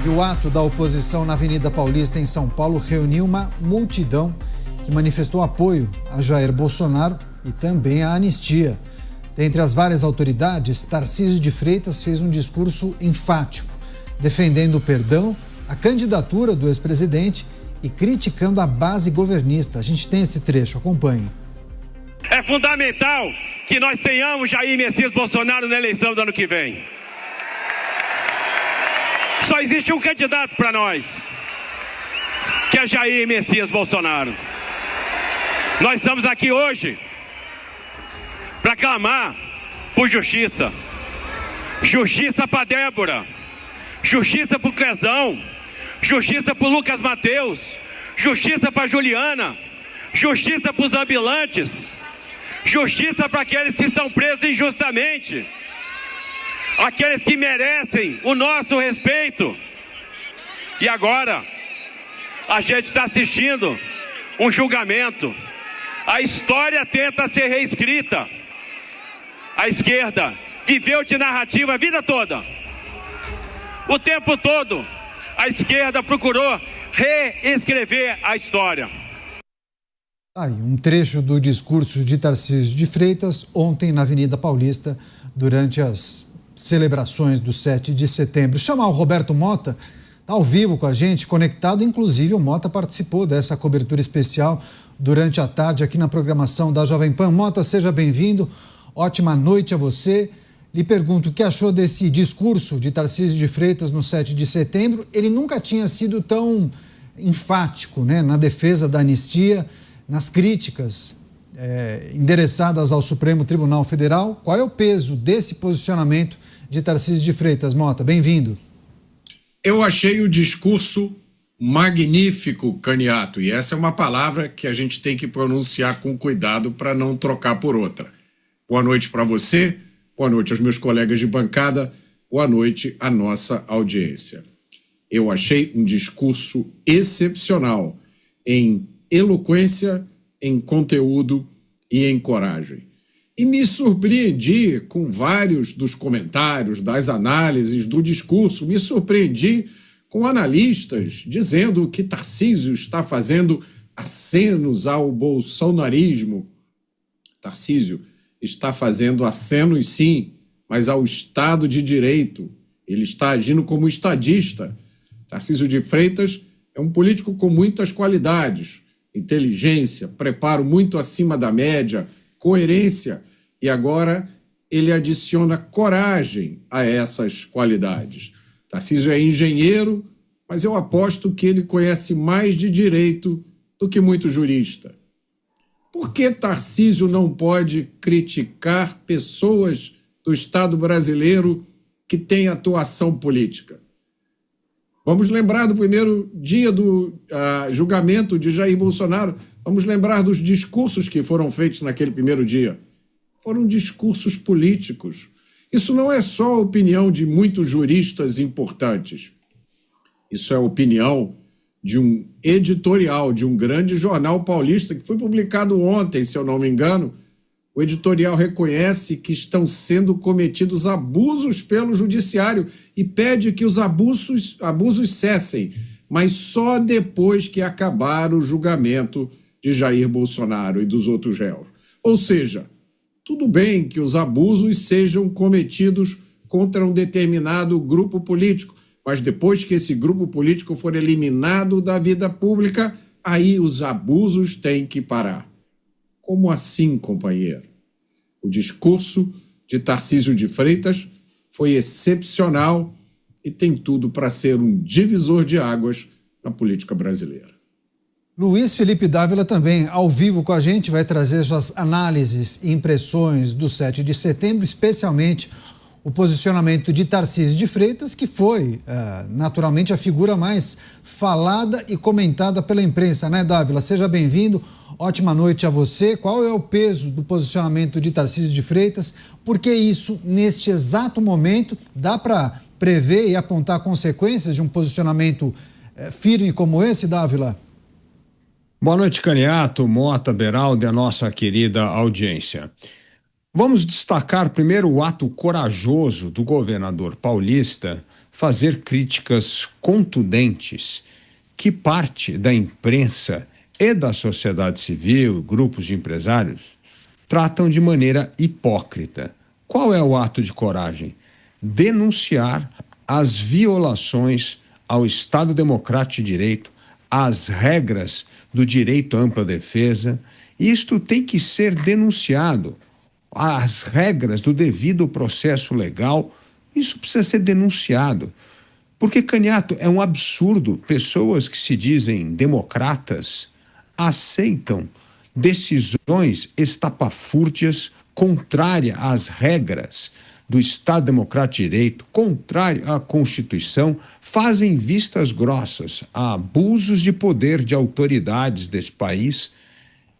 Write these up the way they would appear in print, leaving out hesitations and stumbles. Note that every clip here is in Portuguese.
E o ato da oposição na Avenida Paulista, em São Paulo, reuniu uma multidão que manifestou apoio a Jair Bolsonaro e também à anistia. Dentre as várias autoridades, Tarcísio de Freitas fez um discurso enfático, defendendo o perdão, a candidatura do ex-presidente e criticando a base governista. A gente tem esse trecho, acompanhe. É fundamental que nós tenhamos Jair Messias Bolsonaro na eleição do ano que vem. Só existe um candidato para nós, que é Jair Messias Bolsonaro. Nós estamos aqui hoje para clamar por justiça. Justiça para Débora, justiça para o Clezão, justiça para o Lucas Mateus, justiça para Juliana, justiça para os ambulantes, justiça para aqueles que estão presos injustamente, aqueles que merecem o nosso respeito. E agora, a gente está assistindo um julgamento. A história tenta ser reescrita. A esquerda viveu de narrativa a vida toda. O tempo todo, a esquerda procurou reescrever a história. Aí, um trecho do discurso de Tarcísio de Freitas ontem na Avenida Paulista, durante as celebrações do 7 de setembro. Chamar o Roberto Mota, está ao vivo com a gente, conectado. Inclusive, o Mota participou dessa cobertura especial durante a tarde aqui na programação da Jovem Pan. Mota, seja bem-vindo. Ótima noite a você. Lhe pergunto o que achou desse discurso de Tarcísio de Freitas no 7 de setembro. Ele nunca tinha sido tão enfático, né, na defesa da anistia, nas críticas endereçadas ao Supremo Tribunal Federal. Qual é o peso desse posicionamento de Tarcísio de Freitas? Mota, bem-vindo. Eu achei o discurso magnífico, Caniato, e essa é uma palavra que a gente tem que pronunciar com cuidado para não trocar por outra. Boa noite para você, boa noite aos meus colegas de bancada, boa noite à nossa audiência. Eu achei um discurso excepcional em eloquência, em conteúdo e em coragem. E me surpreendi com vários dos comentários, das análises do discurso, me surpreendi com analistas dizendo que Tarcísio está fazendo acenos ao bolsonarismo. Tarcísio está fazendo acenos, sim, mas ao Estado de Direito. Ele está agindo como estadista. Tarcísio de Freitas é um político com muitas qualidades: inteligência, preparo muito acima da média, coerência, e agora ele adiciona coragem a essas qualidades. Tarcísio é engenheiro, mas eu aposto que ele conhece mais de direito do que muito jurista. Por que Tarcísio não pode criticar pessoas do Estado brasileiro que têm atuação política? Vamos lembrar do primeiro dia do julgamento de Jair Bolsonaro. Vamos lembrar dos discursos que foram feitos naquele primeiro dia. Foram discursos políticos. Isso não é só a opinião de muitos juristas importantes. Isso é a opinião de um editorial de um grande jornal paulista que foi publicado ontem, se eu não me engano. O editorial reconhece que estão sendo cometidos abusos pelo judiciário e pede que os abusos cessem, mas só depois que acabar o julgamento de Jair Bolsonaro e dos outros réus. Ou seja, tudo bem que os abusos sejam cometidos contra um determinado grupo político, mas depois que esse grupo político for eliminado da vida pública, aí os abusos têm que parar. Como assim, companheiro? O discurso de Tarcísio de Freitas foi excepcional e tem tudo para ser um divisor de águas na política brasileira. Luiz Felipe Dávila também, ao vivo com a gente, vai trazer suas análises e impressões do 7 de setembro, especialmente o posicionamento de Tarcísio de Freitas, que foi, naturalmente, a figura mais falada e comentada pela imprensa, né, Dávila? Seja bem-vindo, ótima noite a você. Qual é o peso do posicionamento de Tarcísio de Freitas? Por que isso, neste exato momento, dá para prever e apontar consequências de um posicionamento firme como esse, Dávila? Boa noite, Caniato, Mota, Beraldo e a nossa querida audiência. Vamos destacar primeiro o ato corajoso do governador paulista fazer críticas contundentes que parte da imprensa e da sociedade civil, grupos de empresários, tratam de maneira hipócrita. Qual é o ato de coragem? Denunciar as violações ao Estado Democrático de Direito, às regras do direito à ampla defesa. Isto tem que ser denunciado. As regras do devido processo legal, isso precisa ser denunciado. Porque, Candiato, é um absurdo. Pessoas que se dizem democratas aceitam decisões estapafúrdias, contrárias às regras do Estado Democrático de Direito, contrário à Constituição, fazem vistas grossas a abusos de poder de autoridades desse país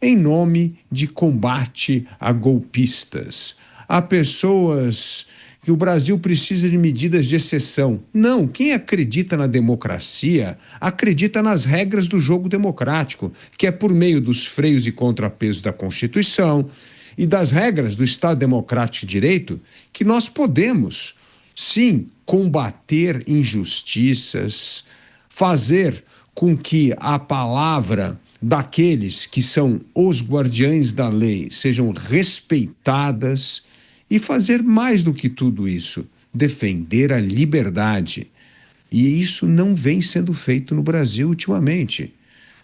em nome de combate a golpistas. Há pessoas que o Brasil precisa de medidas de exceção. Não, quem acredita na democracia acredita nas regras do jogo democrático, que é por meio dos freios e contrapesos da Constituição e das regras do Estado Democrático de Direito que nós podemos, sim, combater injustiças, fazer com que a palavra daqueles que são os guardiães da lei sejam respeitadas e fazer mais do que tudo isso, defender a liberdade. E isso não vem sendo feito no Brasil ultimamente.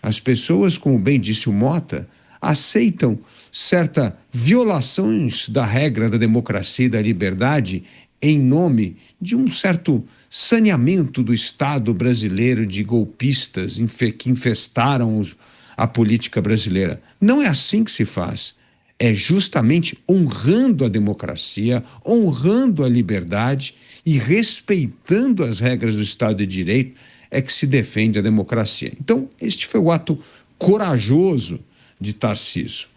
As pessoas, como bem disse o Mota, aceitam certas violações da regra da democracia e da liberdade em nome de um certo saneamento do Estado brasileiro de golpistas que infestaram a política brasileira. Não é assim que se faz. É justamente honrando a democracia, honrando a liberdade e respeitando as regras do Estado de Direito é que se defende a democracia. Então, este foi o ato corajoso de Tarcísio.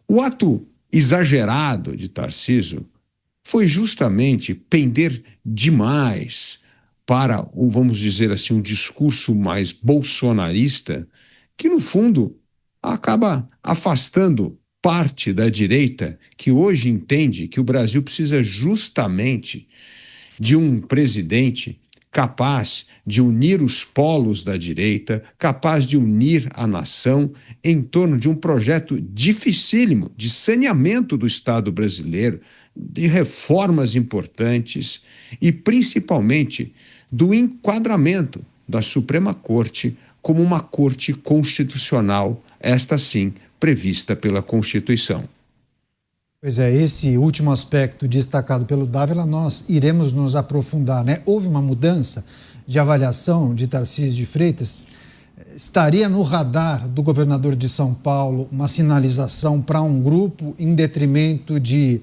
O ato exagerado de Tarcísio foi justamente pender demais para, vamos dizer assim, um discurso mais bolsonarista, que no fundo acaba afastando parte da direita que hoje entende que o Brasil precisa justamente de um presidente capaz de unir os polos da direita, capaz de unir a nação em torno de um projeto dificílimo de saneamento do Estado brasileiro, de reformas importantes e principalmente do enquadramento da Suprema Corte como uma corte constitucional, esta sim, prevista pela Constituição. Pois é, esse último aspecto destacado pelo Dávila, nós iremos nos aprofundar, né? Houve uma mudança de avaliação de Tarcísio de Freitas? Estaria no radar do governador de São Paulo uma sinalização para um grupo em detrimento de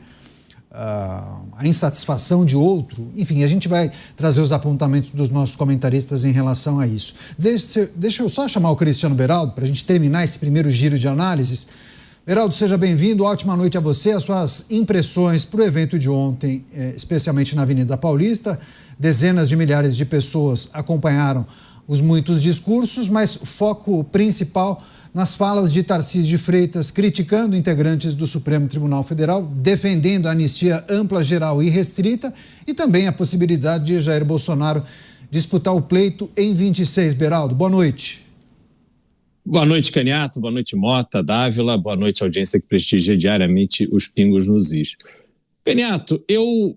a insatisfação de outro? Enfim, a gente vai trazer os apontamentos dos nossos comentaristas em relação a isso. Deixa eu só chamar o Cristiano Beraldo para a gente terminar esse primeiro giro de análises. Beraldo, seja bem-vindo, ótima noite a você, as suas impressões para o evento de ontem, especialmente na Avenida Paulista. Dezenas de milhares de pessoas acompanharam os muitos discursos, mas o foco principal nas falas de Tarcísio de Freitas, criticando integrantes do Supremo Tribunal Federal, defendendo a anistia ampla, geral e restrita e também a possibilidade de Jair Bolsonaro disputar o pleito em 26. Beraldo, boa noite. Boa noite, Candiato, boa noite, Mota, Dávila, boa noite, audiência que prestigia diariamente os Pingos nos Is. Candiato, eu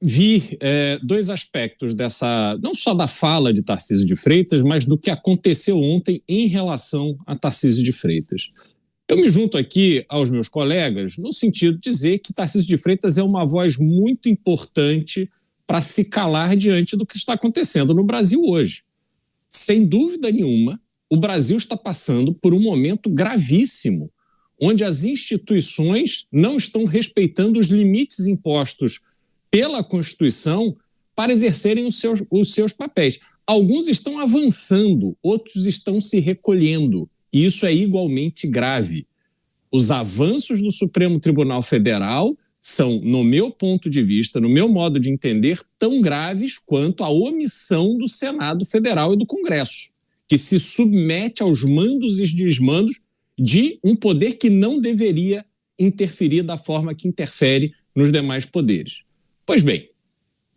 vi dois aspectos dessa, não só da fala de Tarcísio de Freitas, mas do que aconteceu ontem em relação a Tarcísio de Freitas. Eu me junto aqui aos meus colegas no sentido de dizer que Tarcísio de Freitas é uma voz muito importante para se calar diante do que está acontecendo no Brasil hoje. Sem dúvida nenhuma, o Brasil está passando por um momento gravíssimo, onde as instituições não estão respeitando os limites impostos pela Constituição para exercerem os seus papéis. Alguns estão avançando, outros estão se recolhendo, e isso é igualmente grave. Os avanços do Supremo Tribunal Federal são, no meu ponto de vista, no meu modo de entender, tão graves quanto a omissão do Senado Federal e do Congresso, que se submete aos mandos e desmandos de um poder que não deveria interferir da forma que interfere nos demais poderes. Pois bem,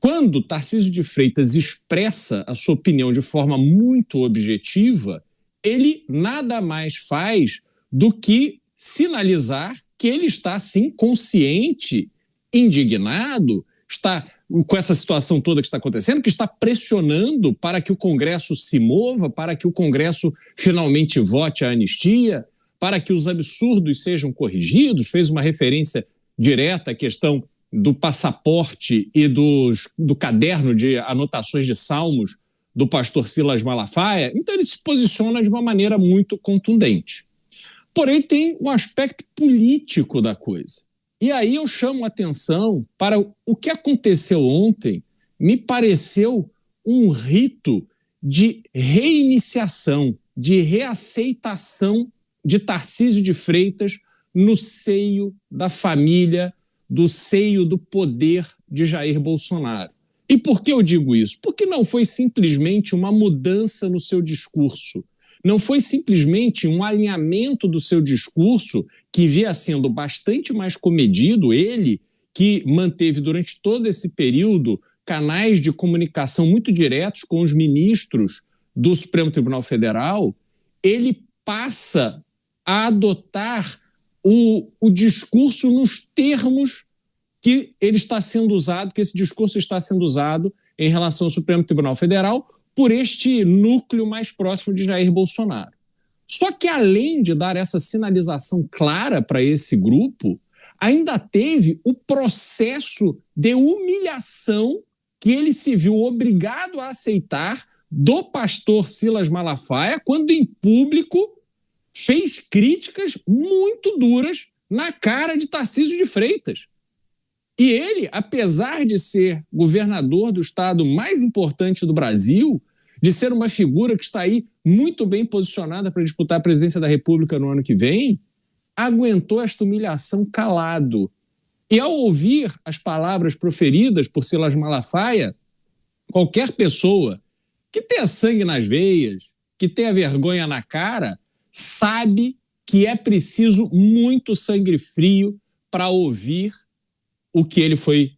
quando Tarcísio de Freitas expressa a sua opinião de forma muito objetiva, ele nada mais faz do que sinalizar que ele está, sim, consciente, indignado, está com essa situação toda que está acontecendo, que está pressionando para que o Congresso se mova, para que o Congresso finalmente vote a anistia, para que os absurdos sejam corrigidos. Fez uma referência direta à questão do passaporte e do caderno de anotações de salmos do pastor Silas Malafaia. Então ele se posiciona de uma maneira muito contundente. Porém, tem um aspecto político da coisa. E aí eu chamo a atenção para o que aconteceu ontem. Me pareceu um rito de reiniciação, de reaceitação de Tarcísio de Freitas no seio da família, do seio do poder de Jair Bolsonaro. E por que eu digo isso? Porque não foi simplesmente uma mudança no seu discurso, não foi simplesmente um alinhamento do seu discurso que via sendo bastante mais comedido, ele que manteve durante todo esse período canais de comunicação muito diretos com os ministros do Supremo Tribunal Federal, ele passa a adotar o discurso nos termos que ele está sendo usado, que esse discurso está sendo usado em relação ao Supremo Tribunal Federal por este núcleo mais próximo de Jair Bolsonaro. Só que, além de dar essa sinalização clara para esse grupo, ainda teve o processo de humilhação que ele se viu obrigado a aceitar do pastor Silas Malafaia, quando em público fez críticas muito duras na cara de Tarcísio de Freitas. E ele, apesar de ser governador do estado mais importante do Brasil, de ser uma figura que está aí muito bem posicionada para disputar a presidência da República no ano que vem, aguentou esta humilhação calado. E ao ouvir as palavras proferidas por Silas Malafaia, qualquer pessoa que tenha sangue nas veias, que tenha vergonha na cara, sabe que é preciso muito sangue frio para ouvir o que ele foi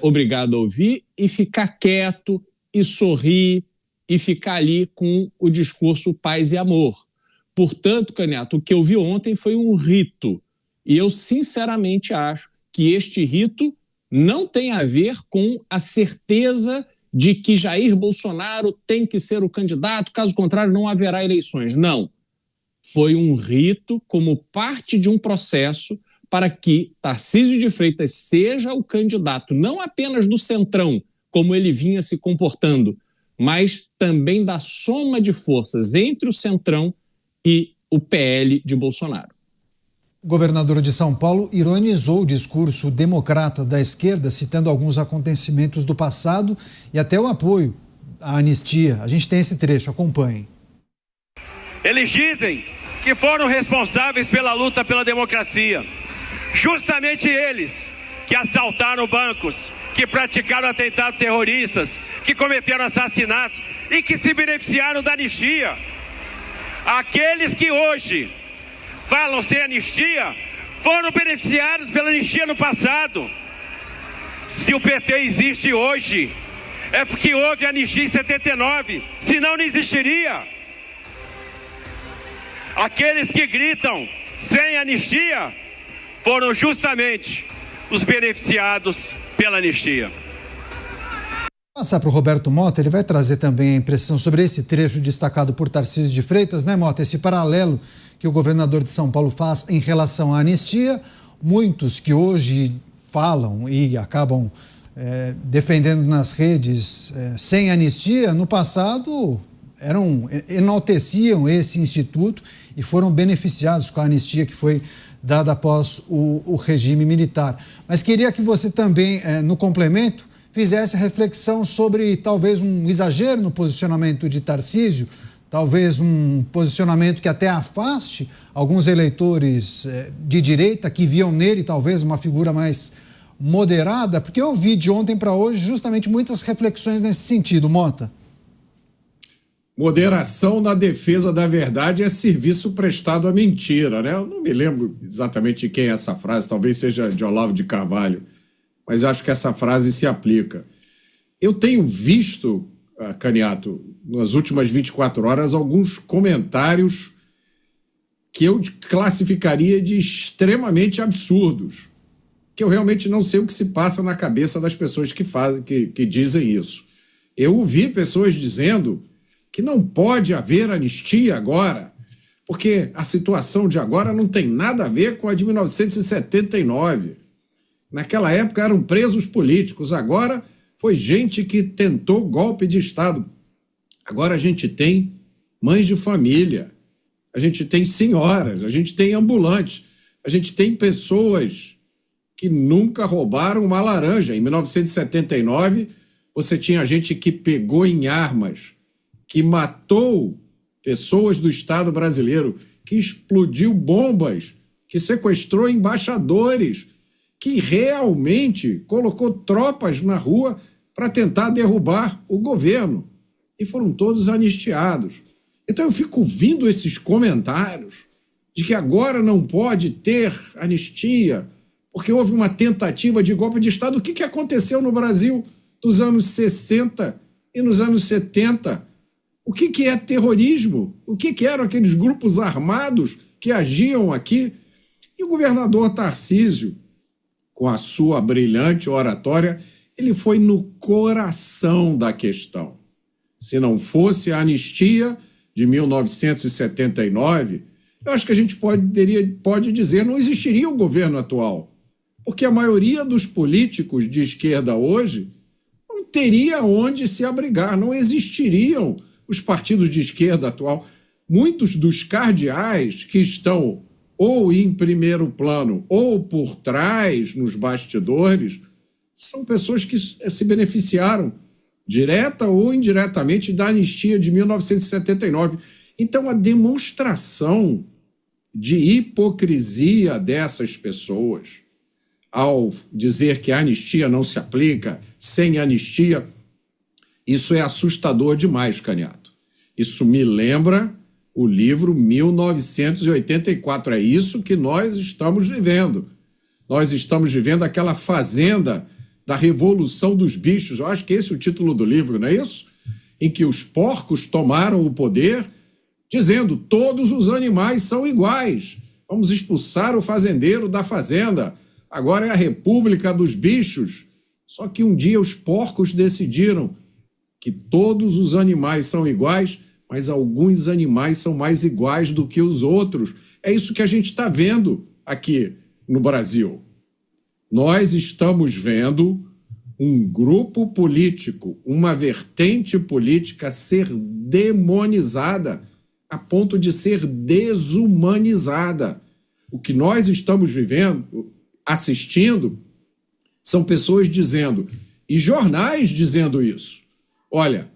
obrigado a ouvir e ficar quieto e sorrir e ficar ali com o discurso paz e amor. Portanto, Caniato, o que eu vi ontem foi um rito. E eu sinceramente acho que este rito não tem a ver com a certeza de que Jair Bolsonaro tem que ser o candidato, caso contrário não haverá eleições. Não. Foi um rito como parte de um processo para que Tarcísio de Freitas seja o candidato, não apenas do Centrão, como ele vinha se comportando, mas também da soma de forças entre o Centrão e o PL de Bolsonaro. O governador de São Paulo ironizou o discurso democrata da esquerda, citando alguns acontecimentos do passado e até o apoio à anistia. A gente tem esse trecho, acompanhem. Eles dizem que foram responsáveis pela luta pela democracia. Justamente eles que assaltaram bancos, que praticaram atentados terroristas, que cometeram assassinatos e que se beneficiaram da anistia. Aqueles que hoje falam sem anistia foram beneficiados pela anistia no passado. Se o PT existe hoje, é porque houve anistia em 79, senão não existiria. Aqueles que gritam sem anistia foram justamente os beneficiados pela anistia. Passar para o Roberto Mota, ele vai trazer também a impressão sobre esse trecho destacado por Tarcísio de Freitas, né, Mota? Esse paralelo que o governador de São Paulo faz em relação à anistia. Muitos que hoje falam e acabam defendendo nas redes sem anistia, no passado enalteciam esse instituto e foram beneficiados com a anistia que foi dada após o regime militar. Mas queria que você também, no complemento, fizesse a reflexão sobre talvez um exagero no posicionamento de Tarcísio, talvez um posicionamento que até afaste alguns eleitores de direita que viam nele talvez uma figura mais moderada, porque eu vi de ontem para hoje justamente muitas reflexões nesse sentido, Mota. Moderação na defesa da verdade é serviço prestado à mentira, né? Eu não me lembro exatamente de quem é essa frase, talvez seja de Olavo de Carvalho, mas acho que essa frase se aplica. Eu tenho visto, Caniato, nas últimas 24 horas, alguns comentários que eu classificaria de extremamente absurdos, que eu realmente não sei o que se passa na cabeça das pessoas que dizem isso. Eu ouvi pessoas dizendo que não pode haver anistia agora, porque a situação de agora não tem nada a ver com a de 1979. Naquela época eram presos políticos, agora foi gente que tentou golpe de Estado. Agora a gente tem mães de família, a gente tem senhoras, a gente tem ambulantes, a gente tem pessoas que nunca roubaram uma laranja. Em 1979, você tinha gente que pegou em armas, que matou pessoas do Estado brasileiro, que explodiu bombas, que sequestrou embaixadores, que realmente colocou tropas na rua para tentar derrubar o governo. E foram todos anistiados. Então eu fico ouvindo esses comentários de que agora não pode ter anistia, porque houve uma tentativa de golpe de Estado. O que aconteceu no Brasil nos anos 60 e nos anos 70? O que é terrorismo? O que eram aqueles grupos armados que agiam aqui? E o governador Tarcísio, com a sua brilhante oratória, ele foi no coração da questão. Se não fosse a anistia de 1979, eu acho que a gente pode dizer não existiria o governo atual. Porque a maioria dos políticos de esquerda hoje não teria onde se abrigar, não existiriam os partidos de esquerda atual. Muitos dos cardeais que estão ou em primeiro plano ou por trás, nos bastidores, são pessoas que se beneficiaram, direta ou indiretamente, da anistia de 1979. Então, a demonstração de hipocrisia dessas pessoas, ao dizer que a anistia não se aplica, sem anistia, isso é assustador demais, Caniato. Isso me lembra o livro 1984. É isso que nós estamos vivendo. Nós estamos vivendo aquela fazenda da Revolução dos Bichos. Eu acho que esse é o título do livro, não é isso? Em que os porcos tomaram o poder, dizendo: todos os animais são iguais. Vamos expulsar o fazendeiro da fazenda. Agora é a República dos Bichos. Só que um dia os porcos decidiram que todos os animais são iguais, mas alguns animais são mais iguais do que os outros. É isso que a gente está vendo aqui no Brasil. Nós estamos vendo um grupo político, uma vertente política ser demonizada a ponto de ser desumanizada. O que nós estamos vivendo, assistindo, são pessoas dizendo, e jornais dizendo isso: olha,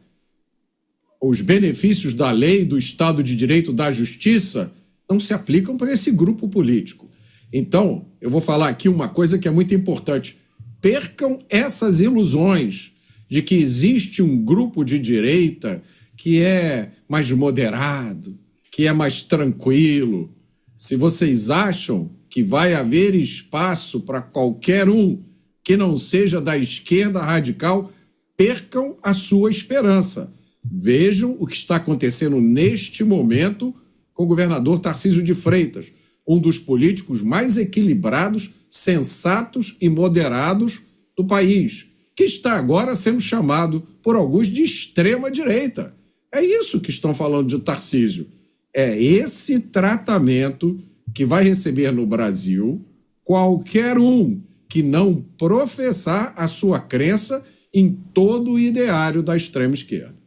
os benefícios da lei, do Estado de Direito, da Justiça, não se aplicam para esse grupo político. Então, eu vou falar aqui uma coisa que é muito importante. Percam essas ilusões de que existe um grupo de direita que é mais moderado, que é mais tranquilo. Se vocês acham que vai haver espaço para qualquer um que não seja da esquerda radical, percam a sua esperança. Vejam o que está acontecendo neste momento com o governador Tarcísio de Freitas, um dos políticos mais equilibrados, sensatos e moderados do país, que está agora sendo chamado por alguns de extrema-direita. É isso que estão falando de Tarcísio. É esse tratamento que vai receber no Brasil qualquer um que não professar a sua crença em todo o ideário da extrema-esquerda.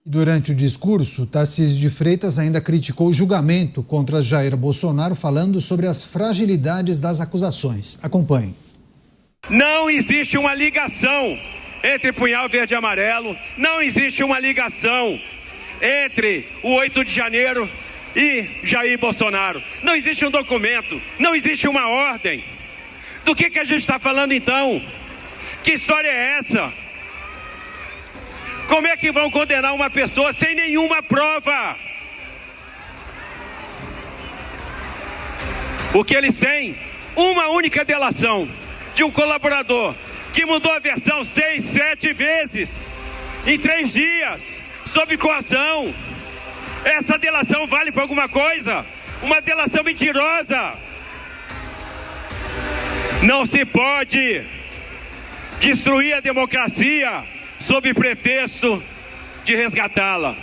Durante o discurso, Tarcísio de Freitas ainda criticou o julgamento contra Jair Bolsonaro, falando sobre as fragilidades das acusações. Acompanhe. Não existe uma ligação entre Punhal Verde e Amarelo, não existe uma ligação entre o 8 de janeiro e Jair Bolsonaro. Não existe um documento, não existe uma ordem. Do que a gente está falando então? Que história é essa? Como é que vão condenar uma pessoa sem nenhuma prova? O que eles têm? Uma única delação de um colaborador que mudou a versão 6, 7 vezes em 3 dias, sob coação. Essa delação vale para alguma coisa? Uma delação mentirosa. Não se pode destruir a democracia sob pretexto de resgatá-la.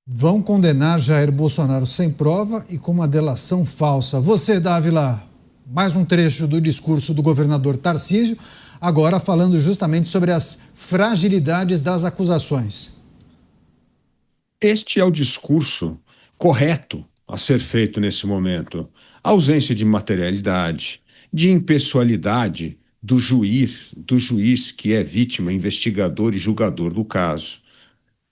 Vão condenar Jair Bolsonaro sem prova e com uma delação falsa. Você, Dávila, mais um trecho do discurso do governador Tarcísio, agora falando justamente sobre as fragilidades das acusações. Este é o discurso correto a ser feito nesse momento. A ausência de materialidade, de impessoalidade do juiz que é vítima, investigador e julgador do caso,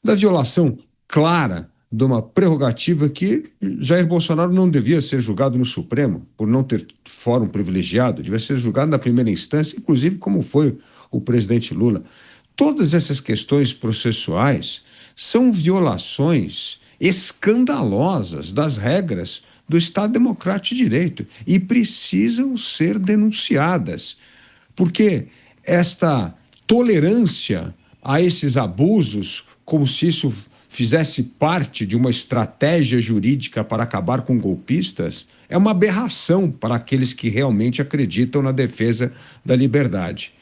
da violação clara de uma prerrogativa que Jair Bolsonaro não devia ser julgado no Supremo, por não ter fórum privilegiado, devia ser julgado na primeira instância, inclusive como foi o presidente Lula. Todas essas questões processuais são violações escandalosas das regras do Estado Democrático de Direito e precisam ser denunciadas, porque esta tolerância a esses abusos, como se isso fizesse parte de uma estratégia jurídica para acabar com golpistas, é uma aberração para aqueles que realmente acreditam na defesa da liberdade.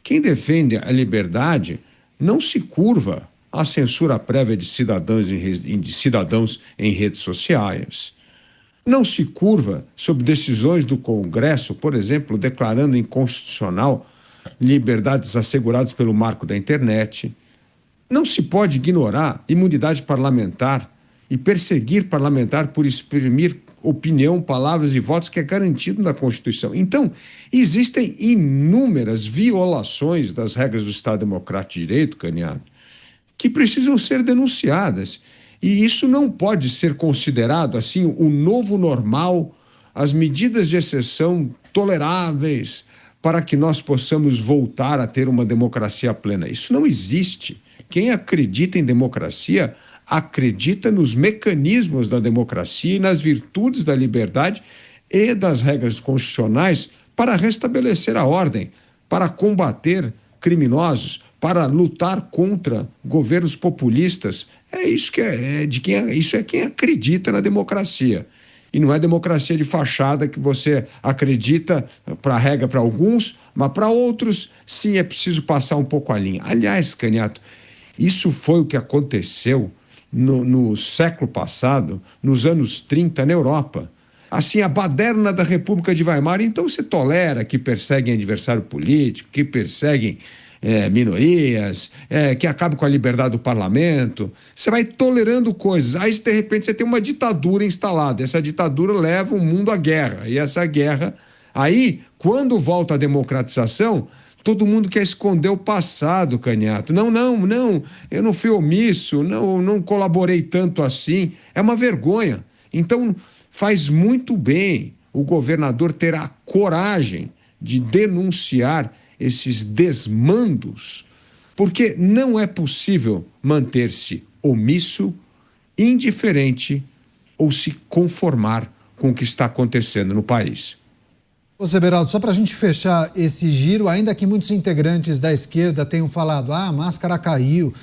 Quem defende a liberdade não se curva à censura prévia de cidadãos em redes sociais, não se curva sob decisões do Congresso, por exemplo, declarando inconstitucional liberdades asseguradas pelo marco da internet. Não se pode ignorar imunidade parlamentar e perseguir parlamentar por exprimir opinião, palavras e votos que é garantido na Constituição. Então, existem inúmeras violações das regras do Estado Democrático de Direito, Caniato, que precisam ser denunciadas. E isso não pode ser considerado assim o novo normal, as medidas de exceção toleráveis para que nós possamos voltar a ter uma democracia plena. Isso não existe. Quem acredita em democracia acredita nos mecanismos da democracia e nas virtudes da liberdade e das regras constitucionais para restabelecer a ordem, para combater criminosos, para lutar contra governos populistas. Isso é quem acredita na democracia. E não é democracia de fachada que você acredita para a regra para alguns, mas para outros, sim, é preciso passar um pouco a linha. Aliás, Caniato, isso foi o que aconteceu no século passado, nos anos 30, na Europa. Assim, a baderna da República de Weimar, então você tolera que perseguem adversário político, que perseguem minorias, que acabam com a liberdade do parlamento. Você vai tolerando coisas. Aí, de repente, você tem uma ditadura instalada. Essa ditadura leva o mundo à guerra. E essa guerra, aí, quando volta a democratização, todo mundo quer esconder o passado, Caniato. Não, eu não fui omisso, não colaborei tanto assim. É uma vergonha. Então, faz muito bem o governador ter a coragem de denunciar esses desmandos, porque não é possível manter-se omisso, indiferente ou se conformar com o que está acontecendo no país. Ô Beraldo, só para a gente fechar esse giro, ainda que muitos integrantes da esquerda tenham falado, a máscara caiu,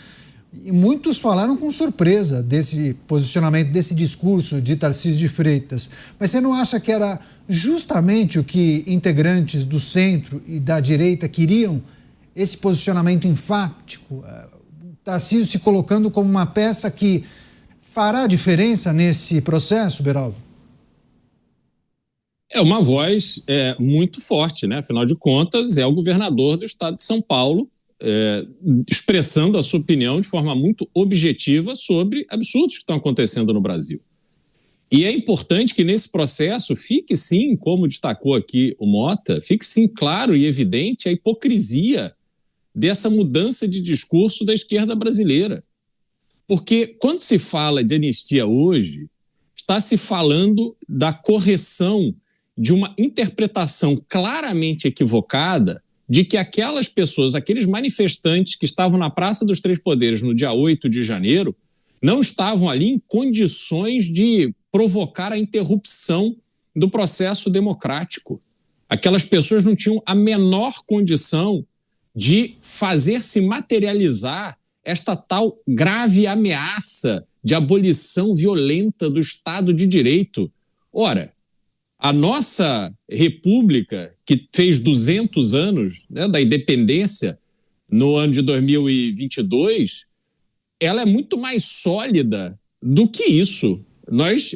e muitos falaram com surpresa desse posicionamento, desse discurso de Tarcísio de Freitas. Mas você não acha que era justamente o que integrantes do centro e da direita queriam? Esse posicionamento enfático, Tarcísio se colocando como uma peça que fará diferença nesse processo, Beraldo? É uma voz muito forte, né? Afinal de contas, é o governador do estado de São Paulo, expressando a sua opinião de forma muito objetiva sobre absurdos que estão acontecendo no Brasil. E é importante que nesse processo fique sim, como destacou aqui o Mota, fique sim claro e evidente a hipocrisia dessa mudança de discurso da esquerda brasileira. Porque quando se fala de anistia hoje, está se falando da correção de uma interpretação claramente equivocada de que aquelas pessoas, aqueles manifestantes que estavam na Praça dos Três Poderes no dia 8 de janeiro, não estavam ali em condições de provocar a interrupção do processo democrático. Aquelas pessoas não tinham a menor condição de fazer se materializar esta tal grave ameaça de abolição violenta do Estado de Direito. Ora, a nossa república, que fez 200 anos, né, da independência no ano de 2022, ela é muito mais sólida do que isso. Nós,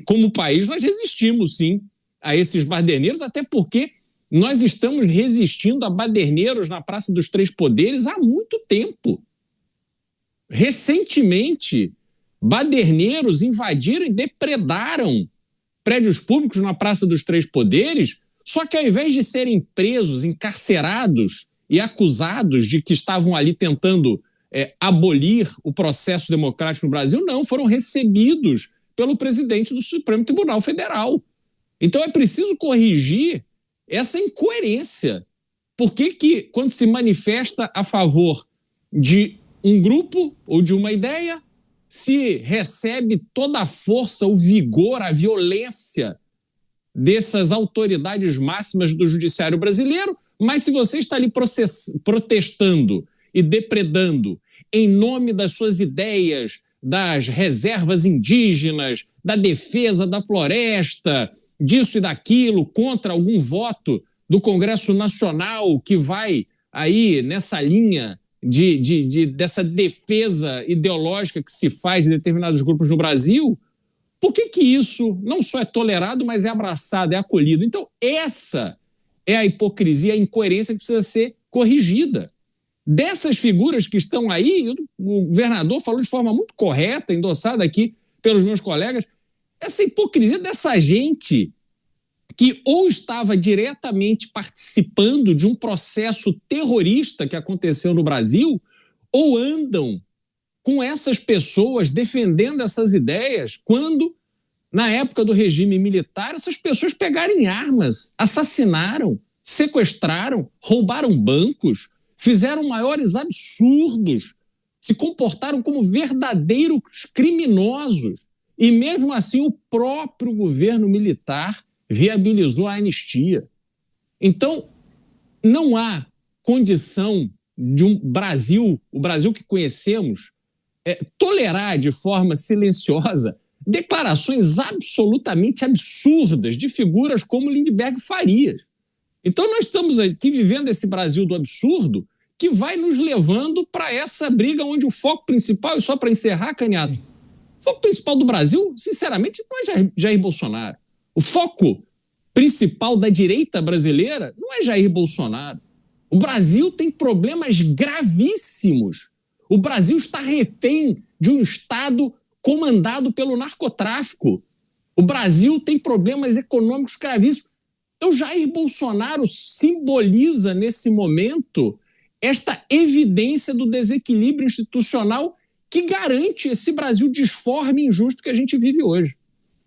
como país, nós resistimos, sim, a esses baderneiros, até porque nós estamos resistindo a baderneiros na Praça dos Três Poderes há muito tempo. Recentemente, baderneiros invadiram e depredaram prédios públicos na Praça dos Três Poderes, só que ao invés de serem presos, encarcerados e acusados de que estavam ali tentando abolir o processo democrático no Brasil, não, foram recebidos pelo presidente do Supremo Tribunal Federal. Então é preciso corrigir essa incoerência. Por que, quando se manifesta a favor de um grupo ou de uma ideia, se recebe toda a força, o vigor, a violência dessas autoridades máximas do judiciário brasileiro, mas se você está ali protestando e depredando em nome das suas ideias, das reservas indígenas, da defesa da floresta, disso e daquilo, contra algum voto do Congresso Nacional que vai aí nessa linha dessa defesa ideológica que se faz de determinados grupos no Brasil, por que isso não só é tolerado, mas é abraçado, é acolhido? Então, essa é a hipocrisia, a incoerência que precisa ser corrigida. Dessas figuras que estão aí, o governador falou de forma muito correta, endossada aqui pelos meus colegas, essa hipocrisia dessa gente que ou estava diretamente participando de um processo terrorista que aconteceu no Brasil, ou andam com essas pessoas defendendo essas ideias, quando, na época do regime militar, essas pessoas pegaram armas, assassinaram, sequestraram, roubaram bancos, fizeram maiores absurdos, se comportaram como verdadeiros criminosos. E mesmo assim o próprio governo militar viabilizou a anistia. Então, não há condição de o Brasil que conhecemos, tolerar de forma silenciosa declarações absolutamente absurdas de figuras como Lindbergh Farias. Então, nós estamos aqui vivendo esse Brasil do absurdo que vai nos levando para essa briga onde o foco principal, e só para encerrar, Caniato, o foco principal do Brasil, sinceramente, não é Jair Bolsonaro. O foco principal da direita brasileira não é Jair Bolsonaro. O Brasil tem problemas gravíssimos. O Brasil está refém de um Estado comandado pelo narcotráfico. O Brasil tem problemas econômicos gravíssimos. Então, Jair Bolsonaro simboliza, nesse momento, esta evidência do desequilíbrio institucional que garante esse Brasil disforme e injusto que a gente vive hoje.